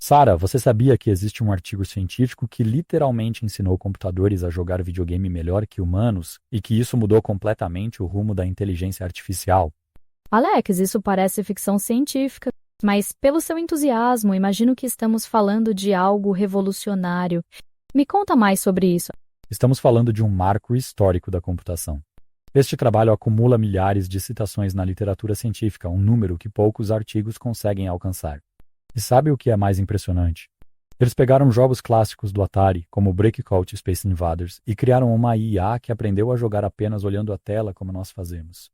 Sara, você sabia que existe um artigo científico que literalmente ensinou computadores a jogar videogame melhor que humanos e que isso mudou completamente o rumo da inteligência artificial? Alex, isso parece ficção científica, mas pelo seu entusiasmo, imagino que estamos falando de algo revolucionário. Me conta mais sobre isso. Estamos falando de um marco histórico da computação. Este trabalho acumula milhares de citações na literatura científica, um número que poucos artigos conseguem alcançar. E sabe o que é mais impressionante? Eles pegaram jogos clássicos do Atari, como Breakout Space Invaders, e criaram uma IA que aprendeu a jogar apenas olhando a tela como nós fazemos.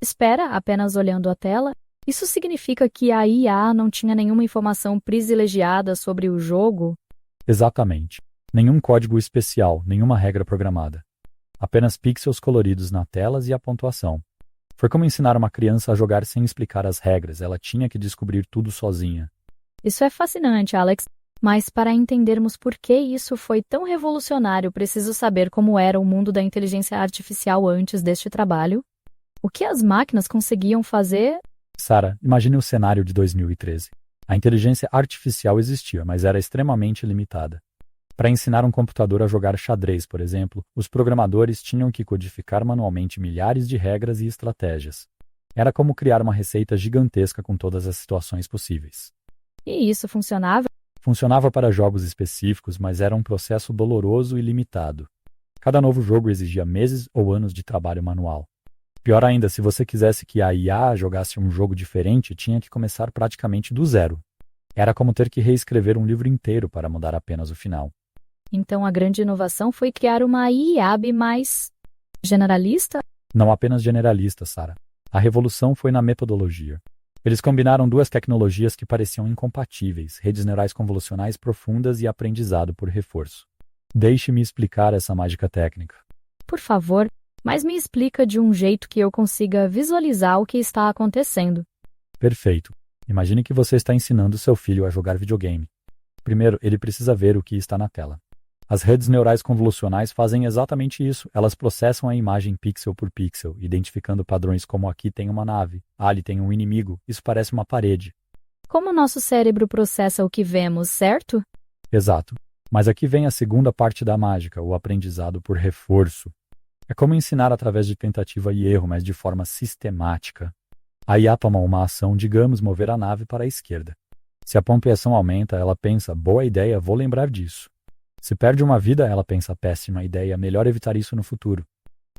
Espera, apenas olhando a tela? Isso significa que a IA não tinha nenhuma informação privilegiada sobre o jogo? Exatamente. Nenhum código especial, nenhuma regra programada. Apenas pixels coloridos na telas e a pontuação. Foi como ensinar uma criança a jogar sem explicar as regras, ela tinha que descobrir tudo sozinha. Isso é fascinante, Alex. Mas para entendermos por que isso foi tão revolucionário, preciso saber como era o mundo da inteligência artificial antes deste trabalho. O que as máquinas conseguiam fazer? Sara, imagine o cenário de 2013. A inteligência artificial existia, mas era extremamente limitada. Para ensinar um computador a jogar xadrez, por exemplo, os programadores tinham que codificar manualmente milhares de regras e estratégias. Era como criar uma receita gigantesca com todas as situações possíveis. E isso funcionava? Funcionava para jogos específicos, mas era um processo doloroso e limitado. Cada novo jogo exigia meses ou anos de trabalho manual. Pior ainda, se você quisesse que a IA jogasse um jogo diferente, tinha que começar praticamente do zero. Era como ter que reescrever um livro inteiro para mudar apenas o final. Então a grande inovação foi criar uma IAB mais generalista? Não apenas generalista, Sara. A revolução foi na metodologia. Eles combinaram duas tecnologias que pareciam incompatíveis, redes neurais convolucionais profundas e aprendizado por reforço. Deixe-me explicar essa mágica técnica. Por favor, mas me explica de um jeito que eu consiga visualizar o que está acontecendo. Perfeito. Imagine que você está ensinando seu filho a jogar videogame. Primeiro, ele precisa ver o que está na tela. As redes neurais convolucionais fazem exatamente isso. Elas processam a imagem pixel por pixel, identificando padrões como aqui tem uma nave, ali tem um inimigo, isso parece uma parede. Como nosso cérebro processa o que vemos, certo? Exato. Mas aqui vem a segunda parte da mágica, o aprendizado por reforço. É como ensinar através de tentativa e erro, mas de forma sistemática. A IA toma uma ação, digamos, mover a nave para a esquerda. Se a pontuação aumenta, ela pensa, boa ideia, vou lembrar disso. Se perde uma vida, ela pensa, péssima ideia, melhor evitar isso no futuro.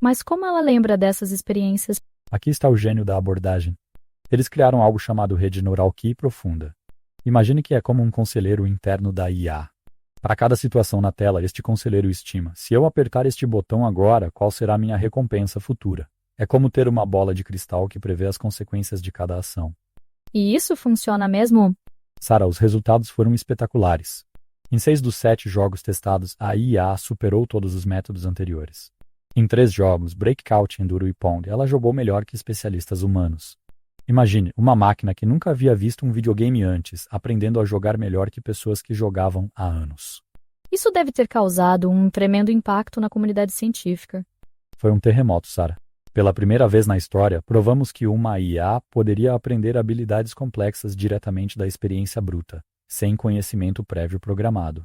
Mas como ela lembra dessas experiências? Aqui está o gênio da abordagem. Eles criaram algo chamado rede neural Key profunda. Imagine que é como um conselheiro interno da IA. Para cada situação na tela, este conselheiro estima, se eu apertar este botão agora, qual será a minha recompensa futura? É como ter uma bola de cristal que prevê as consequências de cada ação. E isso funciona mesmo? Sara, os resultados foram espetaculares. Em 6 dos 7 jogos testados, a IA superou todos os métodos anteriores. Em 3 jogos, Breakout, Enduro e Pong, ela jogou melhor que especialistas humanos. Imagine, uma máquina que nunca havia visto um videogame antes, aprendendo a jogar melhor que pessoas que jogavam há anos. Isso deve ter causado um tremendo impacto na comunidade científica. Foi um terremoto, Sara. Pela primeira vez na história, provamos que uma IA poderia aprender habilidades complexas diretamente da experiência bruta, sem conhecimento prévio programado.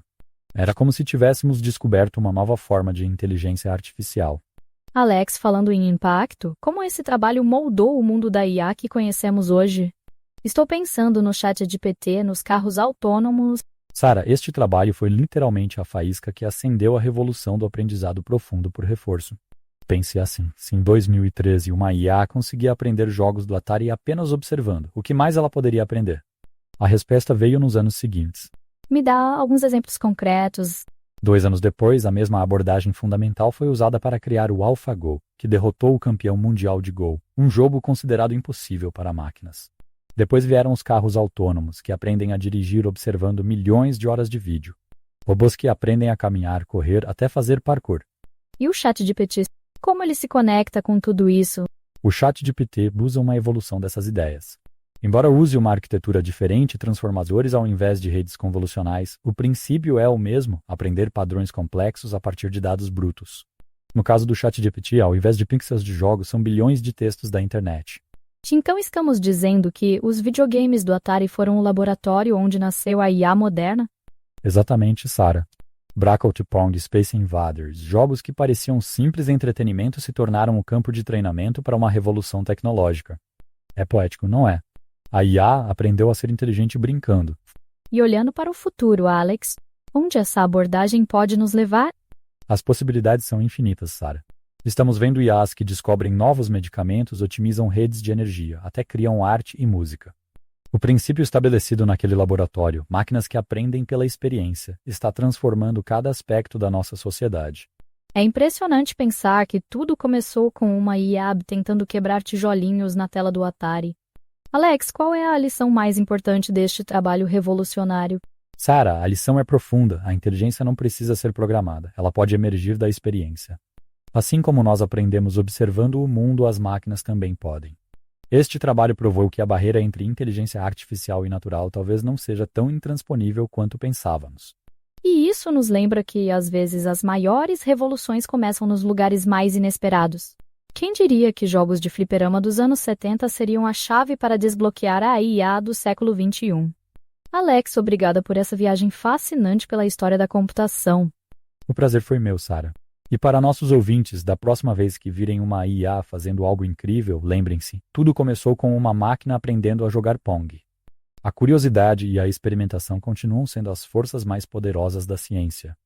Era como se tivéssemos descoberto uma nova forma de inteligência artificial. Alex, falando em impacto, como esse trabalho moldou o mundo da IA que conhecemos hoje? Estou pensando no ChatGPT, nos carros autônomos. Sara, este trabalho foi literalmente a faísca que acendeu a revolução do aprendizado profundo por reforço. Pense assim, se em 2013 uma IA conseguia aprender jogos do Atari apenas observando, o que mais ela poderia aprender? A resposta veio nos anos seguintes. Me dá alguns exemplos concretos. 2 anos depois, a mesma abordagem fundamental foi usada para criar o AlphaGo, que derrotou o campeão mundial de Go, um jogo considerado impossível para máquinas. Depois vieram os carros autônomos, que aprendem a dirigir observando milhões de horas de vídeo. Robôs que aprendem a caminhar, correr, até fazer parkour. E o ChatGPT, como ele se conecta com tudo isso? O ChatGPT usa uma evolução dessas ideias. Embora use uma arquitetura diferente, transformadores ao invés de redes convolucionais, o princípio é o mesmo, aprender padrões complexos a partir de dados brutos. No caso do ChatGPT, ao invés de pixels de jogos, são bilhões de textos da internet. Então estamos dizendo que os videogames do Atari foram o laboratório onde nasceu a IA moderna? Exatamente, Sarah. Bracket Pong e Space Invaders, jogos que pareciam simples entretenimento se tornaram o campo de treinamento para uma revolução tecnológica. É poético, não é? A IA aprendeu a ser inteligente brincando. E olhando para o futuro, Alex, onde essa abordagem pode nos levar? As possibilidades são infinitas, Sarah. Estamos vendo IAs que descobrem novos medicamentos, otimizam redes de energia, até criam arte e música. O princípio estabelecido naquele laboratório, máquinas que aprendem pela experiência, está transformando cada aspecto da nossa sociedade. É impressionante pensar que tudo começou com uma IA tentando quebrar tijolinhos na tela do Atari. Alex, qual é a lição mais importante deste trabalho revolucionário? Sarah, a lição é profunda. A inteligência não precisa ser programada. Ela pode emergir da experiência. Assim como nós aprendemos observando o mundo, as máquinas também podem. Este trabalho provou que a barreira entre inteligência artificial e natural talvez não seja tão intransponível quanto pensávamos. E isso nos lembra que, às vezes, as maiores revoluções começam nos lugares mais inesperados. Quem diria que jogos de fliperama dos anos 70 seriam a chave para desbloquear a IA do século XXI? Alex, obrigada por essa viagem fascinante pela história da computação. O prazer foi meu, Sarah. E para nossos ouvintes, da próxima vez que virem uma IA fazendo algo incrível, lembrem-se, tudo começou com uma máquina aprendendo a jogar Pong. A curiosidade e a experimentação continuam sendo as forças mais poderosas da ciência.